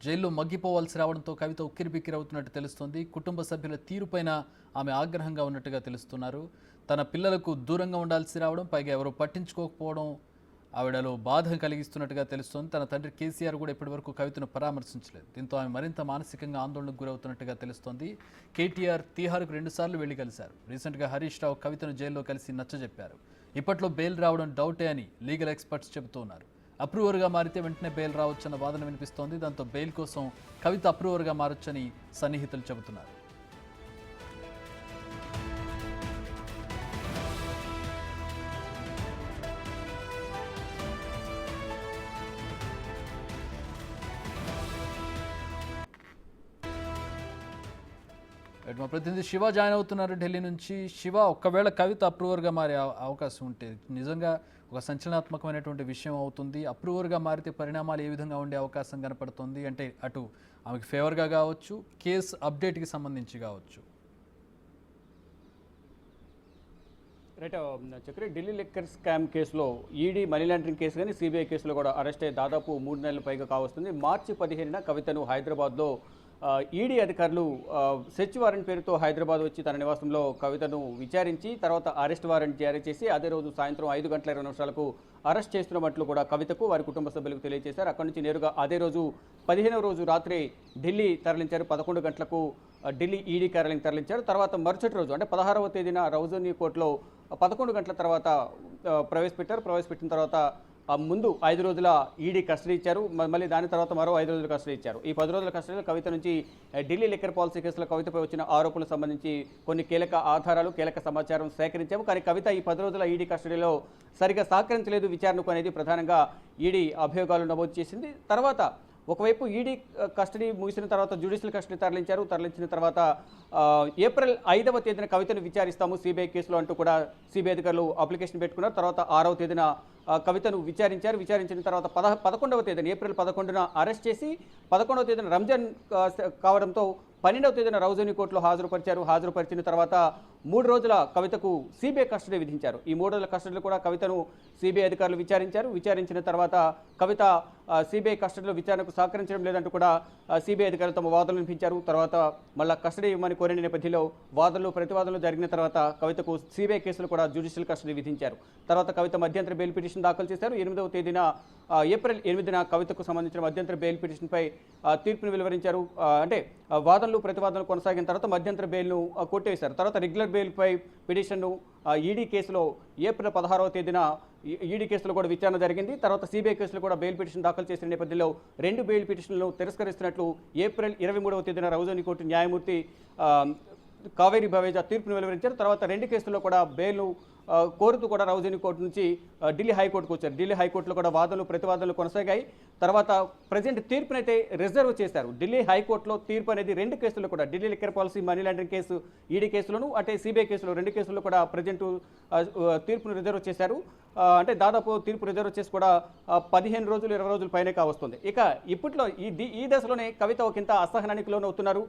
జైల్లో మగ్గిపోవాల్సి రావడంతో కవిత ఉక్కిరిబిక్కిరవుతున్నట్టు తెలుస్తోంది. కుటుంబ సభ్యుల తీరుపైన ఆమె ఆగ్రహంగా ఉన్నట్టుగా తెలుస్తున్నారు. తన పిల్లలకు దూరంగా ఉండాల్సి రావడం, పైగా ఎవరో పట్టించుకోకపోవడం ఆవిడలో బాధ కలిగిస్తున్నట్టుగా తెలుస్తోంది. తన తండ్రి కేసీఆర్ కూడా ఇప్పటివరకు కవితను పరామర్శించలేదు. దీంతో ఆమె మరింత మానసికంగా ఆందోళనకు గురవుతున్నట్టుగా తెలుస్తోంది. కేటీఆర్ తీహార్కు 2 సార్లు వెళ్లి కలిశారు. రీసెంట్గా హరీష్ రావు కవితను జైల్లో కలిసి నచ్చజెప్పారు. ఇప్పట్లో బెయిల్ రావడం డౌటే అని లీగల్ ఎక్స్పర్ట్స్ చెబుతున్నారు. అప్రూవర్గా మారితే వెంటనే బెయిల్ రావచ్చన్న వాదన వినిపిస్తోంది. దాంతో బెయిల్ కోసం కవిత అప్రూవర్గా మారొచ్చని సన్నిహితులు చెబుతున్నారు. మా ప్రతినిధి శివ జాయిన్ అవుతున్నారు ఢిల్లీ నుంచి. శివ, ఒక్కవేళ కవిత అప్రూవర్గా మారే అవకాశం ఉంటే నిజంగా ఒక సంచలనాత్మకమైనటువంటి విషయం అవుతుంది. అప్రూవర్గా మారితే పరిణామాలు ఏ విధంగా ఉండే అవకాశం కనపడుతుంది? అంటే అటు ఆమెకి ఫేవర్గా కావచ్చు, కేసు అప్డేట్కి సంబంధించి కావచ్చు. Right Chakri, Delhi liquor scam కేసులో ఈడీ మనీ లాండరింగ్ కేసు కానీ సిబిఐ కేసులో కూడా అరెస్ట్ అయ్యి దాదాపు 3 నెలల పైగా కావస్తుంది. మార్చి 15న కవితను హైదరాబాద్లో ఈడీ అధికారులు సెర్చ్ వారెంట్ పేరుతో హైదరాబాద్ వచ్చి తన నివాసంలో కవితను విచారించి తర్వాత అరెస్ట్ వారెంట్ జారీ చేసి అదే రోజు సాయంత్రం 5:20 అరెస్ట్ చేస్తున్నట్లు కూడా కవితకు వారి కుటుంబ సభ్యులకు తెలియజేశారు. అక్కడి నుంచి నేరుగా అదే రోజు 15వ రోజు రాత్రి ఢిల్లీ తరలించారు. 11 గంటలకు ఢిల్లీ ఈడీ కార్యాలయం తరలించారు. తర్వాత మరుసటి రోజు అంటే 16వ తేదీన రౌజోనీ కోర్టులో 11 గంటల తర్వాత ప్రవేశపెట్టిన తర్వాత ముందు 5 రోజుల ఈడీ కస్టడీ ఇచ్చారు. మళ్ళీ దాని తర్వాత మరో 5 రోజుల కస్టడీ ఇచ్చారు. ఈ 10 రోజుల కస్టడీలో కవిత నుంచి ఢిల్లీ లిక్కర్ పాలసీ కేసులో కవితపై వచ్చిన ఆరోపణలకు సంబంధించి కొన్ని కీలక ఆధారాలు, కీలక సమాచారం సేకరించాము. కానీ కవిత ఈ 10 రోజుల ఈడీ కస్టడీలో సరిగా సహకరించలేదు విచారణకు అనేది ప్రధానంగా ఈడీ అభియోగాలు నమోదు చేసింది. తర్వాత ఒకవైపు ఈడీ కస్టడీ ముగిసిన తర్వాత జ్యుడిషియల్ కస్టడీ తరలించిన తర్వాత ఏప్రిల్ 5వ తేదీన కవితను విచారిస్తాము సిబిఐ కేసులో అంటూ కూడా సిబిఐ అధికారులు అప్లికేషన్ పెట్టుకున్నారు. తర్వాత 6వ తేదీన కవితను విచారించిన తర్వాత 11వ తేదీన ఏప్రిల్ 11న అరెస్ట్ చేసి 11వ తేదీన రంజాన్ కావడంతో 12వ తేదీన రౌజోనీ కోర్టులో హాజరుపరిచిన తర్వాత 3 రోజుల కవితకు సిబిఐ కస్టడీ విధించారు. ఈ 3 రోజుల కస్టడీలో కూడా కవితను సిబిఐ అధికారులు విచారించిన తర్వాత కవిత సిబిఐ కస్టడీలో విచారణకు సహకరించడం లేదంటూ కూడా సిబిఐ అధికారులు తమ వాదనలు వినిపించారు. తర్వాత మళ్ళీ కస్టడీ ఇవ్వమని కోరిన నేపథ్యంలో ప్రతివాదనలు జరిగిన తర్వాత కవితకు సిబిఐ కేసులు కూడా జ్యుడిషియల్ కస్టడీ విధించారు. తర్వాత కవిత మధ్యంతర బెయిల్ పిటిషన్ దాఖలు చేశారు. 8వ తేదీన ఏప్రిల్ 8న కవితకు సంబంధించిన మధ్యంతర బెయిల్ పిటిషన్పై తీర్పును వెలువరించారు. అంటే వాదనలు ప్రతివాదనలు కొనసాగిన తర్వాత మధ్యంతర బెయిల్ను కొట్టేశారు. తర్వాత రెగ్యులర్ బెయిల్పై పిటిషన్ను ఈడీ కేసులో ఏప్రిల్ 16వ తేదీన ఈడీ కేసులో కూడా విచారణ జరిగింది. తర్వాత సిబిఐ కేసులో కూడా బెయిల్ పిటిషన్ దాఖలు చేసిన నేపథ్యంలో 2 బెయిల్ పిటిషన్లను తిరస్కరిస్తున్నట్లు ఏప్రిల్ 23వ తేదీన రౌజోనీ కోర్టు న్యాయమూర్తి కావేరి భవేజా తీర్పును వెలువరించారు. తర్వాత 2 కేసుల్లో కూడా బెయిల్ను కోరుతూ కూడా రౌజోనీ కోర్టు నుంచి ఢిల్లీ హైకోర్టుకు వచ్చారు. ఢిల్లీ హైకోర్టులో కూడా వాదనలు ప్రతివాదనలు కొనసాగాయి. తర్వాత ప్రజెంట్ తీర్పునైతే రిజర్వ్ చేశారు. ఢిల్లీ హైకోర్టులో తీర్పు అనేది 2 కేసుల్లో కూడా Delhi liquor policy money laundering case ED కేసులోను అంటే సిబిఐ కేసులో 2 కేసుల్లో కూడా ప్రజెంట్ తీర్పును రిజర్వ్ చేశారు. అంటే దాదాపు తీర్పు రిజర్వ్ చేసి కూడా 15 రోజులు 20 రోజుల పైనే కావస్తుంది. ఇక ఇప్పట్లో ఈ దశలోనే కవిత ఒకంత అసహనానికి లోనవుతున్నారు.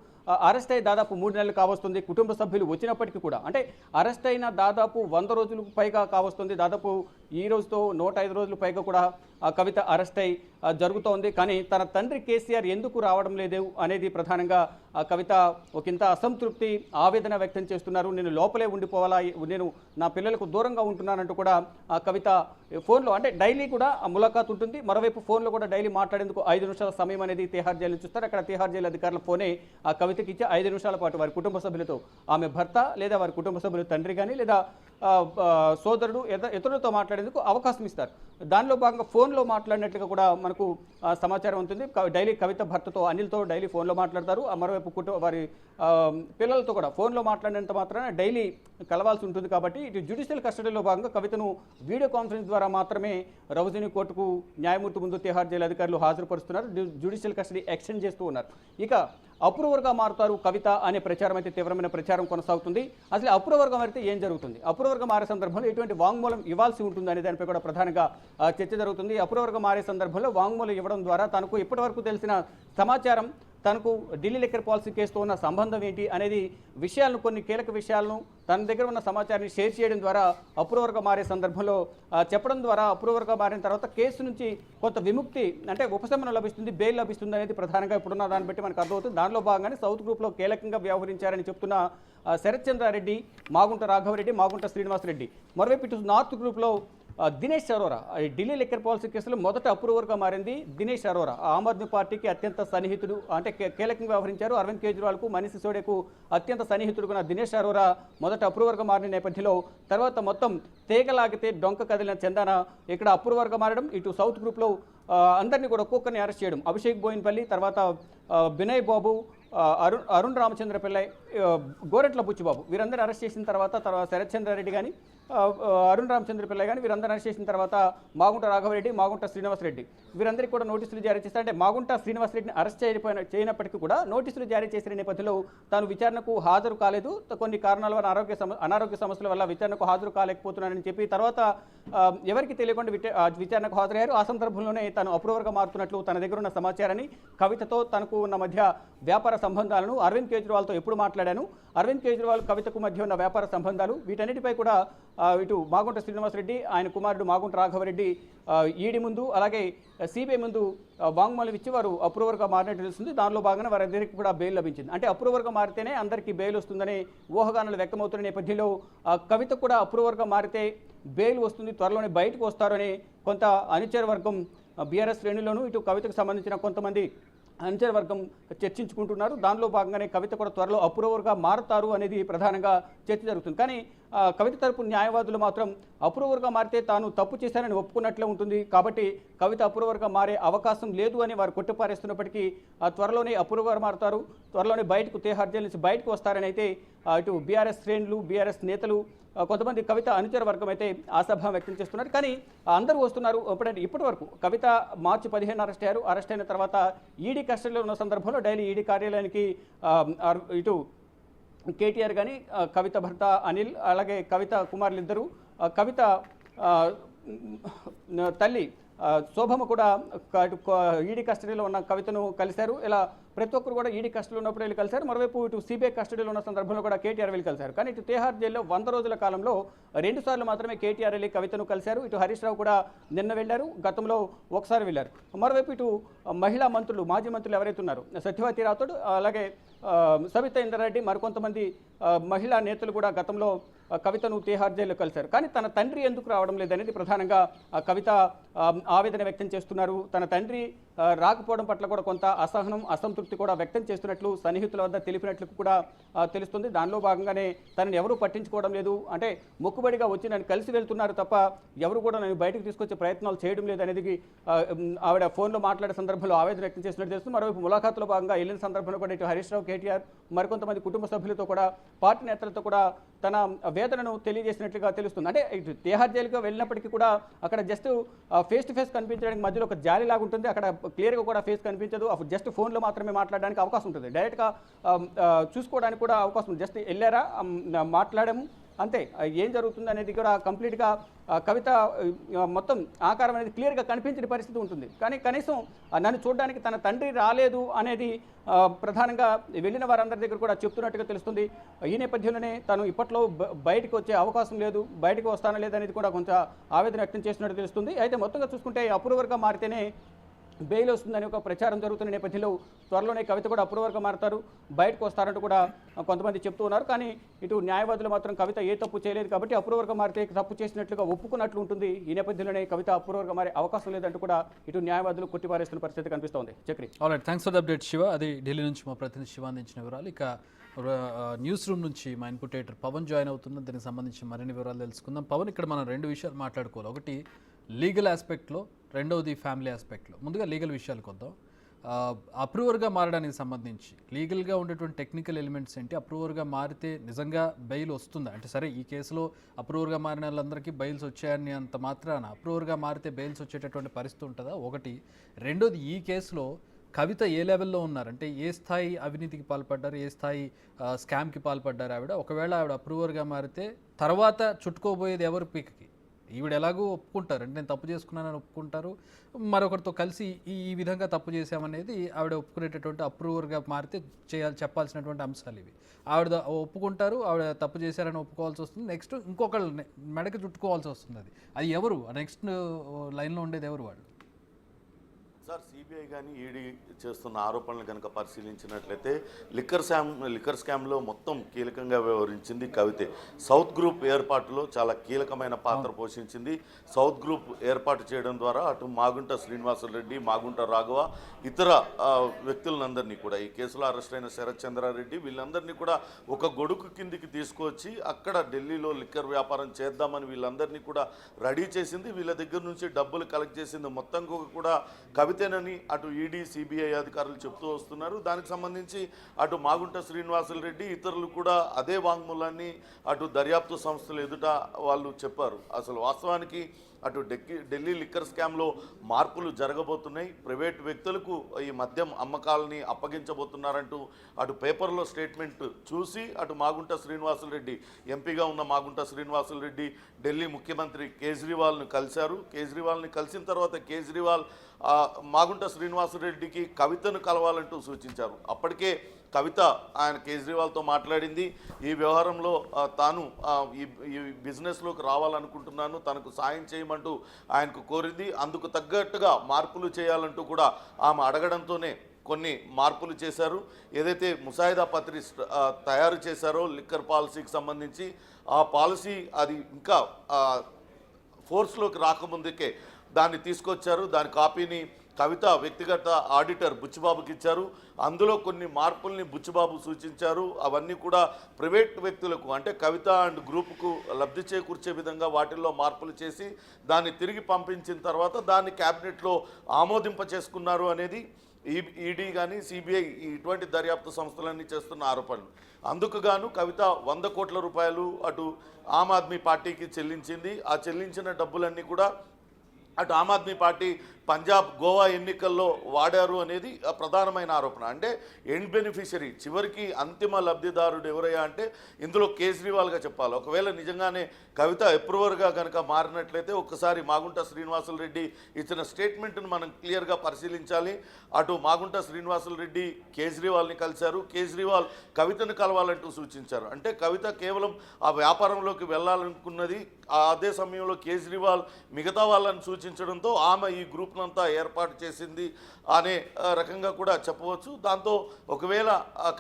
అరెస్ట్ అయి దాదాపు 3 నెలలు కావస్తుంది. కుటుంబ సభ్యులు వచ్చినప్పటికీ కూడా అంటే అరెస్ట్ అయిన దాదాపు 100 రోజులకు పైగా కావస్తుంది. దాదాపు ఈ రోజుతో 105 రోజులు పైగా కూడా కవిత అరెస్ట్ అయి జరుగుతోంది. కానీ తన తండ్రి కేసీఆర్ ఎందుకు రావడం లేదు అనేది ప్రధానంగా కవిత ఒకంత అసంతృప్తి, ఆవేదన వ్యక్తం చేస్తున్నారు. నేను లోపలే ఉండిపోవాలా, నేను నా పిల్లలకు దూరంగా ఉంటున్నానంటూ కూడా కవిత ఫోన్లో అంటే డైలీ కూడా ములాఖాత్ ఉంటుంది. మరోవైపు ఫోన్లో కూడా డైలీ మాట్లాడేందుకు 5 నిమిషాల సమయం అనేది తిహార్ జైలు చూస్తారు. అక్కడ తిహార్ జైలు అధికారుల ఫోనే ఆ కవితకి ఇచ్చి 5 నిమిషాల పాటు వారి కుటుంబ సభ్యులతో, ఆమె భర్త లేదా వారి కుటుంబ సభ్యులు తండ్రి కానీ లేదా సోదరుడు ఇతరులతో మాట్లాడేందుకు అవకాశం ఇస్తారు. దానిలో భాగంగా ఫోన్లో మాట్లాడినట్లుగా కూడా మనకు సమాచారం ఉంటుంది. డైలీ కవిత భర్తతో అనిల్తో డైలీ ఫోన్లో మాట్లాడతారు. మరోవైపు వారి పిల్లలతో కూడా ఫోన్లో మాట్లాడినంత మాత్రాన డైలీ కలవాల్సి ఉంటుంది. కాబట్టి ఇటు జ్యుడిషియల్ కస్టడీలో భాగంగా కవితను వీడియో కాన్ఫరెన్స్ ద్వారా మాత్రమే రౌజోనీ కోర్టుకు న్యాయమూర్తి ముందు తిహార్ జైలు అధికారులు హాజరుపరుస్తున్నారు. జ్యుడిషియల్ కస్టడీ ఎక్స్టెండ్ చేస్తూ ఉన్నారు. ఇక అప్రూవర్గా మారుతారు కవిత అనే ప్రచారం అయితే తీవ్రమైన ప్రచారం కొనసాగుతుంది. అసలు అప్రూవర్గా మారితే ఏం జరుగుతుంది, అప్రూవర్గా మారే సందర్భంలో ఎటువంటి వాంగ్మూలం ఇవ్వాల్సి ఉంటుంది అనే దానిపై కూడా ప్రధానంగా చర్చ జరుగుతుంది. అప్రూవర్గా మారే సందర్భంలో వాంగ్మూలం ఇవ్వడం ద్వారా తనకు ఇప్పటివరకు తెలిసిన సమాచారం తనకు ఢిల్లీ లిక్కర్ పాలసీ కేసుతో ఉన్న సంబంధం ఏంటి అనేది విషయాలను, కొన్ని కీలక విషయాలను తన దగ్గర ఉన్న సమాచారాన్ని షేర్ చేయడం ద్వారా అప్రూవర్గా మారే సందర్భంలో చెప్పడం ద్వారా అప్రూవర్గా మారిన తర్వాత కేసు నుంచి కొంత విముక్తి, అంటే ఉపశమనం లభిస్తుంది, బెయిల్ లభిస్తుంది అనేది ప్రధానంగా ఇప్పుడున్న దాన్ని బట్టి మనకు అర్థమవుతుంది. దానిలో భాగంగానే సౌత్ గ్రూప్లో కీలకంగా వ్యవహరించారని చెప్తున్న శరత్ చంద్రారెడ్డి, మాగుంట రాఘవరెడ్డి, మాగుంట శ్రీనివాసరెడ్డి. మరోవైపు ఇటు నార్త్ గ్రూప్లో దినేష్ అరోరా, ఢిల్లీ లిక్కర్ పాలసీ కేసులో మొదట అప్రూవర్గా మారింది దినేష్ అరోరా. ఆమ్ ఆద్మీ పార్టీకి అత్యంత సన్నిహితుడు, అంటే కీలకంగా వ్యవహరించారు. అరవింద్ కేజ్రీవాల్కు, మనీష్ సిసోడియాకు అత్యంత సన్నిహితుడుగా దినేష్ అరోరా మొదట అప్రూవర్గా మారిన నేపథ్యంలో తర్వాత మొత్తం తీగలాగితే డొంక కదిలిన చందాన ఇక్కడ అప్రూవర్గా మారడం, ఇటు సౌత్ గ్రూప్లో అందరినీ కూడా ఒక్కొక్కరిని అరెస్ట్ చేయడం, అభిషేక్ బోయిన్పల్లి, తర్వాత బినయ్ బాబు, అరుణ్ రామచంద్ర పిల్లై, గోరెట్ల బుచ్చిబాబు, వీరందరూ అరెస్ట్ చేసిన తర్వాత శరత్ చంద్రారెడ్డి కానీ అరుణ్ రామచంద్ర పిల్లై కానీ వీరందరూ అరెస్ట్ చేసిన తర్వాత మాగుంట రాఘవరెడ్డి, మాగుంట శ్రీనివాసరెడ్డి వీరందరికీ కూడా నోటీసులు జారీ చేస్తారు. అంటే మాగుంట శ్రీనివాసరెడ్డిని అరెస్ట్ చేయనప్పటికీ కూడా నోటీసులు జారీ చేసిన నేపథ్యంలో తాను విచారణకు హాజరు కాలేదు, కొన్ని కారణాల వల్ల అనారోగ్య సమస్యల వల్ల విచారణకు హాజరు కాలేకపోతున్నానని చెప్పి తర్వాత ఎవరికి తెలియకుండా విచారణకు హాజరయ్యారు. ఆ సందర్భంలోనే తాను అప్రూవర్గా మారుతున్నట్లు తన దగ్గర ఉన్న సమాచారాన్ని, కవితతో తనకు ఉన్న మధ్య వ్యాపార సంబంధాలను, అరవింద్ కేజ్రీవాల్తో ఎప్పుడు మాట్లాడాను, అరవింద్ కేజ్రీవాల్ కవితకు మధ్య ఉన్న వ్యాపార సంబంధాలు, వీటన్నిటిపై కూడా ఇటు మాగుంట శ్రీనివాసరెడ్డి, ఆయన కుమారుడు మాగుంట రాఘవరెడ్డి ఈడీ ముందు అలాగే సిబిఐ ముందు వాంగ్మూలం ఇచ్చి వారు అప్రూవర్గా మారినట్టు తెలుస్తుంది. దానిలో భాగంగా వారందరికీ కూడా బెయిల్ లభించింది. అంటే అప్రూవర్గా మారితేనే అందరికీ బెయిల్ వస్తుందనే ఊహాగానాలు వ్యక్తమవుతున్న నేపథ్యంలో కవిత కూడా అప్రూవర్గా మారితే బెయిల్ వస్తుంది, త్వరలోనే బయటకు వస్తారని కొంత అనుచర వర్గం బీఆర్ఎస్ శ్రేణుల్లోనూ, ఇటు కవితకు సంబంధించిన కొంతమంది అనుచర వర్గం చర్చించుకుంటున్నారు. దానిలో భాగంగానే కవిత కూడా త్వరలో అప్రూవర్గా మారుతారు అనేది ప్రధానంగా చర్చ జరుగుతుంది. కానీ కవిత తరపు న్యాయవాదులు మాత్రం అప్రూవర్గా మారితే తాను తప్పు చేశానని ఒప్పుకున్నట్లే ఉంటుంది, కాబట్టి కవిత అప్రూవర్గా మారే అవకాశం లేదు అని వారు కొట్టిపారేస్తున్నప్పటికీ త్వరలోనే అప్రూవర్గా మారుతారు, త్వరలోనే బయటకు తిహార్ జైలు నుంచి బయటకు వస్తారని అయితే ఇటు బీఆర్ఎస్ శ్రేణులు, బీఆర్ఎస్ నేతలు, కొంతమంది కవిత అనుచర వర్గం అయితే ఆశాభావం వ్యక్తం చేస్తున్నారు. కానీ అందరూ వస్తున్నారు. ఇప్పటి వరకు కవిత మార్చి 15 అరెస్ట్ అయిన తర్వాత ఈడీ కస్టడీలో ఉన్న సందర్భంలో డైలీ ఈడీ కార్యాలయానికి ఇటు కేటీఆర్ కానీ, కవిత భర్త అనిల్, అలాగే కవిత కుమారులు ఇద్దరు, కవిత తల్లి శోభమ్మ కూడా ఈడీ కస్టడీలో ఉన్న కవితను కలిశారు. ఇలా ప్రతి ఒక్కరు కూడా ఈడీ కస్టడీలో ఉన్నప్పుడు వెళ్ళి కలిశారు. మరోవైపు ఇటు సిబిఐ కస్టడీలో ఉన్న సందర్భంలో కూడా కేటీఆర్ వెళ్ళి కలిశారు. కానీ ఇటు తిహార్ జైల్లో 100 రోజుల కాలంలో 2 సార్లు మాత్రమే కేటీఆర్ వెళ్ళి కవితను కలిశారు. ఇటు హరీష్ రావు కూడా నిన్న వెళ్ళారు, గతంలో ఒకసారి వెళ్ళారు. మరోవైపు ఇటు మహిళా మంత్రులు, మాజీ మంత్రులు ఎవరైతే ఉన్నారో సత్యవతి రాథోడ్, అలాగే సబితా ఇంద్రారెడ్డి, మరికొంతమంది మహిళా నేతలు కూడా గతంలో కవితను తిహార్ జైల్లో కలిశారు. కానీ తన తండ్రి ఎందుకు రావడం లేదనేది ప్రధానంగా కవిత ఆవేదన వ్యక్తం చేస్తున్నారు. తన తండ్రి రాకపోవడం పట్ల కూడా కొంత అసహనం, అసంతృప్తి కూడా వ్యక్తం చేస్తున్నట్లు సన్నిహితుల వద్ద తెలిపినట్లు కూడా తెలుస్తుంది. దానిలో భాగంగానే తనని ఎవరూ పట్టించుకోవడం లేదు, అంటే మొక్కుబడిగా వచ్చి నన్ను కలిసి వెళ్తున్నారు తప్ప ఎవరు కూడా నన్ను బయటకు తీసుకొచ్చే ప్రయత్నాలు చేయడం లేదు అనేది ఆవిడ ఫోన్లో మాట్లాడే సందర్భంలో ఆవేదన వ్యక్తం చేసినట్టు తెలుస్తుంది. మరోవైపు ములాఖాతులో భాగంగా వెళ్ళిన సందర్భంలో కూడా ఇటు హరీష్ రావు, కేటీఆర్, మరికొంతమంది కుటుంబ సభ్యులతో కూడా, పార్టీ నేతలతో కూడా తన వేదనను తెలియజేసినట్లుగా తెలుస్తుంది. అంటే ఇటు తిహార్ జైలుగా వెళ్ళినప్పటికీ కూడా అక్కడ జస్ట్ ఫేస్ టు ఫేస్ కనిపించడానికి మధ్యలో ఒక జాలి లాగా ఉంటుంది, అక్కడ క్లియర్గా కూడా ఫేస్ కనిపించదు, జస్ట్ ఫోన్లో మాత్రమే మాట్లాడడానికి అవకాశం ఉంటుంది, డైరెక్ట్గా చూసుకోవడానికి కూడా అవకాశం ఉంది. జస్ట్ వెళ్ళారా, మాట్లాడాము, అంతే. ఏం జరుగుతుంది అనేది కూడా కంప్లీట్గా కవిత మొత్తం ఆకారం అనేది క్లియర్గా కనిపించిన పరిస్థితి ఉంటుంది. కానీ కనీసం నన్ను చూడడానికి తన తండ్రి రాలేదు అనేది ప్రధానంగా వెళ్ళిన వారందరి దగ్గర కూడా చెప్తున్నట్టుగా తెలుస్తుంది. ఈ నేపథ్యంలోనే తను ఇప్పట్లో బయటకు వచ్చే అవకాశం లేదు, బయటకు వస్తానో లేదనేది కూడా కొంచెం ఆవేదన వ్యక్తం చేస్తున్నట్టు తెలుస్తుంది. అయితే మొత్తంగా చూసుకుంటే అప్రూవర్గా మారితేనే బెయిల్ వస్తుందని ఒక ప్రచారం జరుగుతున్న నేపథ్యంలో త్వరలోనే కవిత కూడా అప్రూవర్గా మారుతారు, బయటకు వస్తారంటూ కూడా కొంతమంది చెప్తూ ఉన్నారు. కానీ ఇటు న్యాయవాదులు మాత్రం కవిత ఏ తప్పు చేయలేదు కాబట్టి అప్రూవర్గా మారితే తప్పు చేసినట్లుగా ఒప్పుకున్నట్లు ఉంటుంది. ఈ నేపథ్యంలోనే కవిత అప్రూవర్గా మారే అవకాశం లేదంటూ కూడా ఇటు న్యాయవాదులు కొట్టిపారేస్తున్న పరిస్థితి కనిపిస్తోంది. Chakri, alright, thanks for the update Shiva. అది ఢిల్లీ నుంచి మా ప్రతినిధి శివ అందించిన వివరాలు. ఇక న్యూస్ రూమ్ నుంచి మా ఇన్పుట్ ఎడిటర్ పవన్ జాయిన్ అవుతున్నారు. దీనికి సంబంధించి మరిన్ని వివరాలు తెలుసుకుందాం. పవన్, ఇక్కడ మనం 2 విషయాలు మాట్లాడుకోవాలి. ఒకటి లీగల్ ఆస్పెక్ట్లో, రెండవది ఫ్యామిలీ ఆస్పెక్ట్లో. ముందుగా లీగల్ విషయాలకు వద్దాం. అప్రూవర్గా మారడానికి సంబంధించి లీగల్గా ఉండేటువంటి టెక్నికల్ ఎలిమెంట్స్ ఏంటి? అప్రూవర్గా మారితే నిజంగా బెయిల్ వస్తుందా? అంటే సరే, ఈ కేసులో అప్రూవర్గా మారిన వాళ్ళందరికీ బెయిల్స్ వచ్చాయని అంత మాత్రాన అప్రూవర్గా మారితే బెయిల్స్ వచ్చేటటువంటి పరిస్థితి ఉంటుందా? ఒకటి. రెండోది, ఈ కేసులో కవిత ఏ లెవెల్లో ఉన్నారు, అంటే ఏ స్థాయి అవినీతికి పాల్పడ్డారు, ఏ స్థాయి స్కామ్కి పాల్పడ్డారు ఆవిడ? ఒకవేళ ఆవిడ అప్రూవర్గా మారితే తర్వాత చుట్టుకోబోయేది ఎవరు పీక్కి? ఈవిడ ఎలాగో ఒప్పుకుంటారు, అంటే నేను తప్పు చేసుకున్నానని ఒప్పుకుంటారు. మరొకరితో కలిసి ఈ విధంగా తప్పు చేశామనేది ఆవిడ ఒప్పుకునేటటువంటి అప్రూవర్గా మారితే చెప్పాల్సినటువంటి అంశాలు ఇవి. ఆవిడ ఒప్పుకుంటారు, ఆవిడ తప్పు చేశారని ఒప్పుకోవాల్సి వస్తుంది. నెక్స్ట్ ఇంకొకళ్ళు మెడకి చుట్టుకోవాల్సి వస్తుంది. అది ఎవరు నెక్స్ట్ లైన్లో ఉండేది ఎవరు వాళ్ళు? సార్, సిబిఐ కానీ ఈడీ చేస్తున్న ఆరోపణలు కనుక పరిశీలించినట్లయితే లిక్కర్ స్కామ్లో మొత్తం కీలకంగా వ్యవహరించింది కవితే. సౌత్ గ్రూప్ ఏర్పాటులో చాలా కీలకమైన పాత్ర పోషించింది. సౌత్ గ్రూప్ ఏర్పాటు చేయడం ద్వారా అటు మాగుంట శ్రీనివాసరెడ్డి, మాగుంట రాఘవ, ఇతర వ్యక్తులందరినీ కూడా, ఈ కేసులో అరెస్ట్ అయిన శరత్ చంద్రారెడ్డి, వీళ్ళందరినీ కూడా ఒక గొడుగు కిందికి తీసుకొచ్చి అక్కడ ఢిల్లీలో లిక్కర్ వ్యాపారం చేద్దామని వీళ్ళందరినీ కూడా రెడీ చేసింది. వీళ్ళ దగ్గర నుంచి డబ్బులు కలెక్ట్ చేసింది మొత్తం కూడా కవితేనని అటు ఈడీ, సిబిఐ అధికారులు చెప్తూ వస్తున్నారు. దానికి సంబంధించి అటు మాగుంట శ్రీనివాసులరెడ్డి ఇతరులు కూడా అదే వాంగ్మూలాన్ని అటు దర్యాప్తు సంస్థలు ఎదుట వాళ్ళు చెప్పారు. అసలు వాస్తవానికి అటు ఢిల్లీ లిక్కర్ స్కామ్లో మార్పులు జరగబోతున్నాయి, ప్రైవేట్ వ్యక్తులకు ఈ మద్యం అమ్మకాలని అప్పగించబోతున్నారంటూ అటు పేపర్లో స్టేట్మెంట్ చూసి అటు మాగుంట శ్రీనివాసులరెడ్డి, ఎంపీగా ఉన్న మాగుంట శ్రీనివాసులరెడ్డి ఢిల్లీ ముఖ్యమంత్రి కేజ్రీవాల్ను కలిశారు. కేజ్రీవాల్ని కలిసిన తర్వాత కేజ్రీవాల్ మాగుంట శ్రీనివాసరెడ్డికి కవితను కలవాలంటూ సూచించారు. అప్పటికే కవిత ఆయన కేజ్రీవాల్తో మాట్లాడింది. ఈ వ్యవహారంలో తాను ఈ బిజినెస్లోకి రావాలనుకుంటున్నాను, తనకు సాయం చేయమంటూ ఆయనకు కోరింది. అందుకు తగ్గట్టుగా మార్పులు చేయాలంటూ కూడా ఆమె అడగడంతోనే కొన్ని మార్పులు చేశారు. ఏదైతే ముసాయిదా పత్రి తయారు చేశారో లిక్కర్ పాలసీకి సంబంధించి, ఆ పాలసీ అది ఇంకా ఫోర్స్లోకి రాకముందుకే దాన్ని తీసుకొచ్చారు. దాని కాపీని కవిత వ్యక్తిగత ఆడిటర్ బుచ్చిబాబుకి ఇచ్చారు. అందులో కొన్ని మార్పుల్ని బుచ్చిబాబు సూచించారు. అవన్నీ కూడా ప్రైవేట్ వ్యక్తులకు, అంటే కవిత అండ్ గ్రూపుకు లబ్ధి చేకూర్చే విధంగా వాటిల్లో మార్పులు చేసి దాన్ని తిరిగి పంపించిన తర్వాత దాన్ని క్యాబినెట్లో ఆమోదింప చేసుకున్నారు అనేది ఈడీ కానీ సిబిఐ ఇటువంటి దర్యాప్తు సంస్థలన్నీ చేస్తున్న ఆరోపణలు. అందుకు గాను కవిత 100 కోట్ల రూపాయలు అటు ఆమ్ ఆద్మీ పార్టీకి చెల్లించింది. ఆ చెల్లించిన డబ్బులన్నీ కూడా అటు ఆమ్ ఆద్మీ పార్టీ పంజాబ్, గోవా ఎన్నికల్లో వాడారు అనేది ప్రధానమైన ఆరోపణ. అంటే ఎండ్ బెనిఫిషరీ, చివరికి అంతిమ లబ్ధిదారుడు ఎవరయ్యా అంటే ఇందులో కేజ్రీవాల్గా చెప్పాలి. ఒకవేళ నిజంగానే కవిత అప్రూవర్గా కనుక మారినట్లయితే ఒక్కసారి మాగుంట శ్రీనివాసులరెడ్డి ఇచ్చిన స్టేట్మెంట్ను మనం క్లియర్గా పరిశీలించాలి. అటు మాగుంట శ్రీనివాసులరెడ్డి కేజ్రీవాల్ని కలిశారు, కేజ్రీవాల్ కవితను కలవాలంటూ సూచించారు. అంటే కవిత కేవలం ఆ వ్యాపారంలోకి వెళ్ళాలనుకున్నది. అదే సమయంలో కేజ్రీవాల్ మిగతా వాళ్ళని సూచించడంతో ఆమె ఈ గ్రూప్ అంతా ఏర్పాటు చేసింది అనే రకంగా కూడా చెప్పవచ్చు. దాంతో ఒకవేళ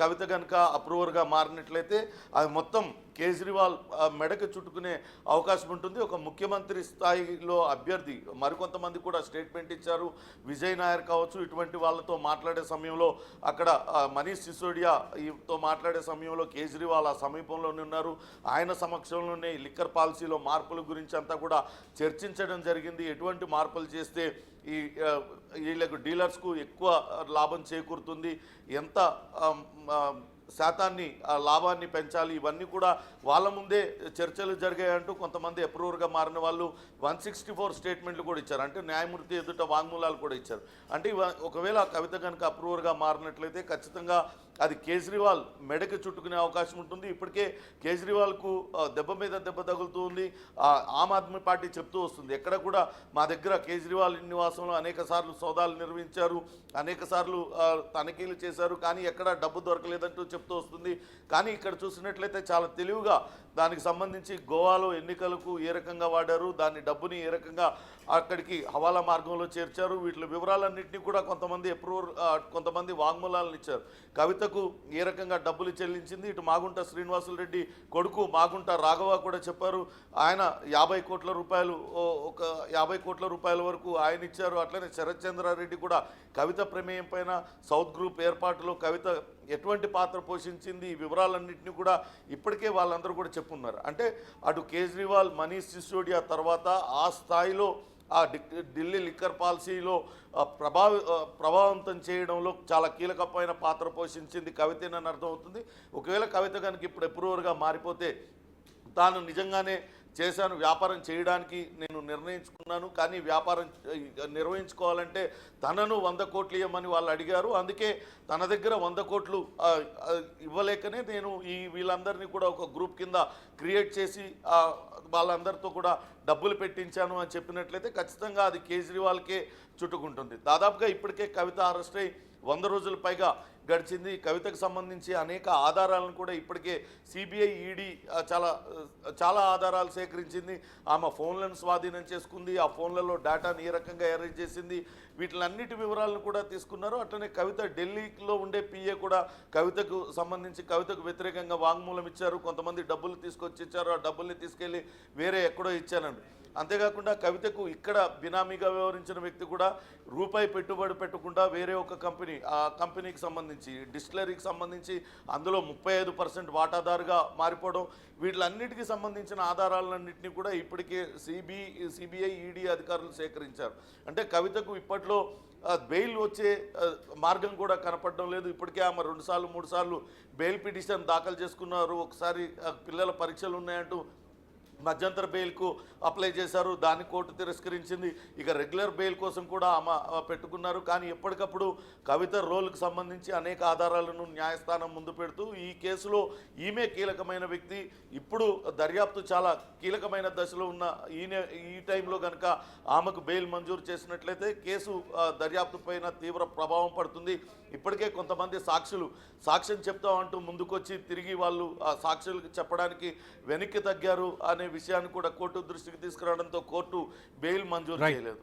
కవిత కనుక అప్రూవర్గా మారినట్లయితే అది మొత్తం కేజ్రీవాల్ మెడకు చుట్టుకునే అవకాశం ఉంటుంది. ఒక ముఖ్యమంత్రి స్థాయిలో అభ్యర్థి మరికొంతమంది కూడా స్టేట్మెంట్ ఇచ్చారు. విజయ్ నాయర్ కావచ్చు, ఇటువంటి వాళ్ళతో మాట్లాడే సమయంలో అక్కడ మనీష్ సిసోడియాతో మాట్లాడే సమయంలో కేజ్రీవాల్ ఆ సమీపంలోనే ఉన్నారు. ఆయన సమక్షంలోనే లిక్కర్ పాలసీలో మార్పుల గురించి అంతా కూడా చర్చించడం జరిగింది. ఎటువంటి మార్పులు చేస్తే ఈ వీళ్ళకు డీలర్స్కు ఎక్కువ లాభం చేకూరుతుంది, ఎంత శాతాన్ని లాభాన్ని పెంచాలి, ఇవన్నీ కూడా వాళ్ళ ముందే చర్చలు జరిగాయంటూ కొంతమంది అప్రూవర్గా మారిన వాళ్ళు 164 స్టేట్మెంట్లు కూడా ఇచ్చారు. అంటే న్యాయమూర్తి ఎదుట వాంగ్మూలాలు కూడా ఇచ్చారు. అంటే ఒకవేళ కవిత కనుక అప్రూవర్గా మారినట్లయితే ఖచ్చితంగా అది కేజ్రీవాల్ మెడకి చుట్టుకునే అవకాశం ఉంటుంది. ఇప్పటికే కేజ్రీవాల్కు దెబ్బ మీద దెబ్బ తగులుతూ ఉంది. ఆమ్ ఆద్మీ పార్టీ చెప్తూ వస్తుంది, ఎక్కడ కూడా మా దగ్గర కేజ్రీవాల్ నివాసంలో అనేక సార్లు సోదాలు నిర్వహించారు, అనేక సార్లు తనిఖీలు చేశారు, కానీ ఎక్కడ డబ్బు దొరకలేదంటూ చెప్తూ వస్తుంది. కానీ ఇక్కడ చూసినట్లయితే చాలా తెలివిగా దానికి సంబంధించి గోవాలో ఎన్నికలకు ఏ రకంగా వాడారు, దాని డబ్బుని ఏ రకంగా అక్కడికి హవాలా మార్గంలో చేర్చారు, వీటి వివరాలన్నింటినీ కూడా కొంతమంది వాంగ్మూలాలను ఇచ్చారు. కవితకు ఏ రకంగా డబ్బులు చెల్లించింది, ఇటు మాగుంట శ్రీనివాసులరెడ్డి కొడుకు మాగుంట రాఘవ కూడా చెప్పారు. ఆయన 50 కోట్ల రూపాయలు, ఒక 50 కోట్ల రూపాయల వరకు ఆయన ఇచ్చారు. అట్లనే శరత్ చంద్రారెడ్డి కూడా కవిత ప్రమేయం పైన సౌత్ గ్రూప్ ఏర్పాటులో కవిత ఎటువంటి పాత్ర పోషించింది, ఈ వివరాలన్నింటినీ కూడా ఇప్పటికే వాళ్ళందరూ కూడా చెప్పున్నారు. అంటే అటు కేజ్రీవాల్, మనీష్ సిసోడియా తర్వాత ఆ స్థాయిలో ఆ ఢిల్లీ లిక్కర్ పాలసీలో ప్రభావితం చేయడంలో చాలా కీలకమైన పాత్ర పోషించింది కవితేనని అర్థమవుతుంది. ఒకవేళ కవిత కనుక ఇప్పుడు అప్రూవర్గా మారిపోతే తాను నిజంగానే చేశాను, వ్యాపారం చేయడానికి నేను నిర్ణయించుకున్నాను, కానీ వ్యాపారం నిర్వహించుకోవాలంటే తనను 100 కోట్లు ఇవ్వమని వాళ్ళు అడిగారు. అందుకే తన దగ్గర 100 కోట్లు ఇవ్వలేకనే నేను వీళ్ళందరినీ కూడా ఒక గ్రూప్ కింద క్రియేట్ చేసి వాళ్ళందరితో కూడా డబ్బులు పెట్టించాను అని చెప్పినట్లయితే ఖచ్చితంగా అది కేజ్రీవాల్కే చుట్టుకుంటుంది. దాదాపుగా ఇప్పటికే కవిత అరెస్ట్ అయి 100 రోజుల పైగా గడిచింది. కవితకు సంబంధించి అనేక ఆధారాలను కూడా ఇప్పటికే సిబిఐ ఈడీ చాలా ఆధారాలు సేకరించింది. ఆమె ఫోన్లను స్వాధీనం చేసుకుంది, ఆ ఫోన్లలో డేటాను ఏ రకంగా అరేంజ్ చేసింది, వీటిలన్నిటి వివరాలను కూడా తీసుకున్నారు. అట్లనే కవిత ఢిల్లీలో ఉండే పిఏ కూడా కవితకు సంబంధించి కవితకు వ్యతిరేకంగా వాంగ్మూలం ఇచ్చారు. కొంతమంది డబ్బులు తీసుకొచ్చి ఇచ్చారు, ఆ డబ్బుల్ని తీసుకెళ్ళి వేరే ఎక్కడో ఇచ్చానండి. అంతేకాకుండా కవితకు ఇక్కడ బినామీగా వ్యవహరించిన వ్యక్తి కూడా రూపాయి పెట్టుబడి పెట్టకుండా వేరే ఒక కంపెనీ, ఆ కంపెనీకి సంబంధించి డిస్టిలరీకి సంబంధించి అందులో 35% వాటాదారుగా మారిపోవడం, వీటిలన్నిటికీ సంబంధించిన ఆధారాలన్నింటినీ కూడా ఇప్పటికే సిబిఐ ఈడీ అధికారులు సేకరించారు. అంటే కవితకు ఇప్పట్లో బెయిల్ వచ్చే మార్గం కూడా కనపడడం లేదు. ఇప్పటికే ఆమె 2 సార్లు 3 సార్లు బెయిల్ పిటిషన్ దాఖలు చేసుకున్నారు. ఒకసారి పిల్లల పరీక్షలు ఉన్నాయంటూ మధ్యంతర బెయిల్కు అప్లై చేశారు, దాన్ని కోర్టు తిరస్కరించింది. ఇక రెగ్యులర్ బెయిల్ కోసం కూడా ఆమె పెట్టుకున్నారు. కానీ ఎప్పటికప్పుడు కవిత రోల్కి సంబంధించి అనేక ఆధారాలను న్యాయస్థానం ముందు పెడుతూ ఈ కేసులో ఈమె కీలకమైన వ్యక్తి, ఇప్పుడు దర్యాప్తు చాలా కీలకమైన దశలో ఉన్న ఈ టైంలో కనుక ఆమెకు బెయిల్ మంజూరు చేసినట్లయితే కేసు దర్యాప్తు పైన తీవ్ర ప్రభావం పడుతుంది. ఇప్పటికే కొంతమంది సాక్ష్యం చెప్తామంటూ ముందుకొచ్చి తిరిగి వాళ్ళు ఆ సాక్షులకు చెప్పడానికి వెనక్కి తగ్గారు అనే విషయాన్ని కూడా కోర్టు దృష్టికి తీసుకురావడంతో కోర్టు బెయిల్ మంజూరు చేయలేదు.